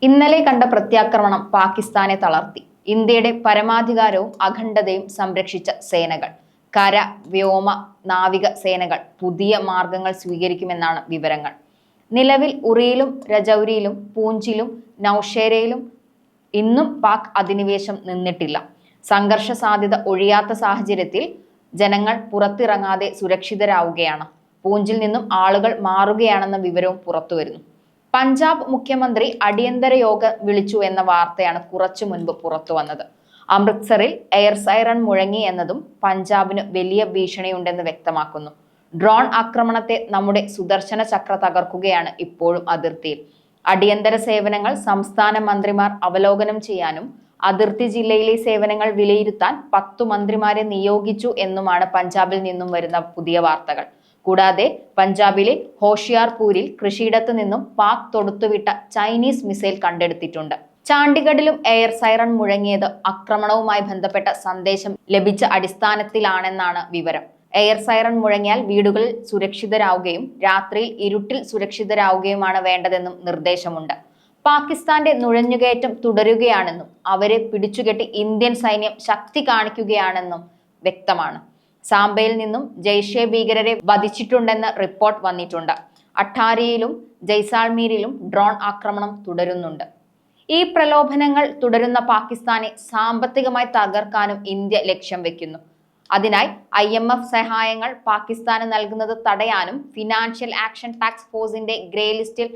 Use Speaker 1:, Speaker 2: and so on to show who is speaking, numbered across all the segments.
Speaker 1: ഇന്നലെ കണ്ട പ്രത്യാക്രമണം പാകിസ്ഥാനെ തളർത്തി. ഇന്ത്യയുടെ പരമാധികാരവും അഖണ്ഡതയും സംരക്ഷിച്ച സേനകൾ, കര, വ്യോമ, നാവിക സേനകൾ പുതിയ മാർഗങ്ങൾ സ്വീകരിക്കുമെന്നാണ് വിവരങ്ങൾ. നിലവിൽ ഉറിയിലും രജൌരിയിലും പൂഞ്ചിലും നൌഷേരയിലും ഇന്നും പാക് അധിനിവേശം നിന്നിട്ടില്ല. സംഘർഷ സാധ്യത ഒഴിയാത്ത സാഹചര്യത്തിൽ ജനങ്ങൾ പുറത്തിറങ്ങാതെ സുരക്ഷിതരാവുകയാണ്. പൂഞ്ചിൽ നിന്നും ആളുകൾ മാറുകയാണെന്ന വിവരവും പുറത്തുവരുന്നു. പഞ്ചാബ് മുഖ്യമന്ത്രി അടിയന്തര യോഗം വിളിച്ചു എന്ന വാർത്തയാണ് കുറച്ചു മുൻപ് പുറത്തു വന്നത്. അമൃത്സറിൽ എയർ സൈറൺ മുഴങ്ങി എന്നതും പഞ്ചാബിന് വലിയ ഭീഷണിയുണ്ടെന്ന് വ്യക്തമാക്കുന്നു. ഡ്രോൺ ആക്രമണത്തെ നമ്മുടെ സുദർശന ചക്ര തകർക്കുകയാണ് ഇപ്പോഴും അതിർത്തിയിൽ. അടിയന്തര സേവനങ്ങൾ സംസ്ഥാന മന്ത്രിമാർ അവലോകനം ചെയ്യാനും അതിർത്തി ജില്ലയിലെ സേവനങ്ങൾ വിലയിരുത്താൻ 10 മന്ത്രിമാരെ നിയോഗിച്ചു എന്നുമാണ് പഞ്ചാബിൽ നിന്നും വരുന്ന പുതിയ വാർത്തകൾ. കൂടാതെ പഞ്ചാബിലെ ഹോഷിയാർപൂരിൽ കൃഷിയിടത്ത് നിന്നും പാക് തൊടുത്തുവിട്ട ചൈനീസ് മിസൈൽ കണ്ടെടുത്തിട്ടുണ്ട്. ചാണ്ഡിഗഡിലും എയർ സൈറൺ മുഴങ്ങിയത് ആക്രമണവുമായി ബന്ധപ്പെട്ട സന്ദേശം ലഭിച്ച അടിസ്ഥാനത്തിലാണെന്നാണ് വിവരം. എയർ സൈറൺ മുഴങ്ങിയാൽ വീടുകളിൽ സുരക്ഷിതരാവുകയും രാത്രിയിൽ ഇരുട്ടിൽ സുരക്ഷിതരാവുകയുമാണ് വേണ്ടതെന്നും നിർദ്ദേശമുണ്ട്. പാകിസ്ഥാന്റെ നുഴഞ്ഞുകയറ്റം തുടരുകയാണെന്നും അവരെ പിടിച്ചുകെട്ടി ഇന്ത്യൻ സൈന്യം ശക്തി കാണിക്കുകയാണെന്നും വ്യക്തമാണ്. സാംബയിൽ നിന്നും ജയ്ഷെ ഭീകരരെ വധിച്ചിട്ടുണ്ടെന്ന് റിപ്പോർട്ട് വന്നിട്ടുണ്ട്. അട്ടാരിയിലും ജയ്സാൾമീരിലും ഡ്രോൺ ആക്രമണം തുടരുന്നുണ്ട്. ഈ പ്രലോഭനങ്ങൾ തുടരുന്ന പാകിസ്ഥാനെ സാമ്പത്തികമായി തകർക്കാനും ഇന്ത്യ ലക്ഷ്യം വെക്കുന്നു. അതിനായി IMF സഹായങ്ങൾ പാകിസ്ഥാന് നൽകുന്നത് തടയാനും ഫിനാൻഷ്യൽ ആക്ഷൻ ടാസ്ക് ഫോഴ്സിന്റെ ഗ്രേ ലിസ്റ്റിൽ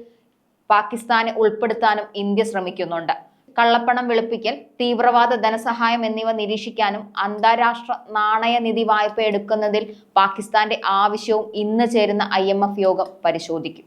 Speaker 1: പാകിസ്ഥാനെ ഉൾപ്പെടുത്താനും ഇന്ത്യ ശ്രമിക്കുന്നുണ്ട്. കള്ളപ്പണം വെളുപ്പിക്കൽ, തീവ്രവാദ ധനസഹായം എന്നിവ നിരീക്ഷിക്കാനും അന്താരാഷ്ട്ര നാണയനിധി വായ്പ എടുക്കുന്നതിൽ പാകിസ്ഥാന്റെ ആവശ്യവും ഇന്ന് ചേരുന്ന IMF യോഗം പരിശോധിക്കും.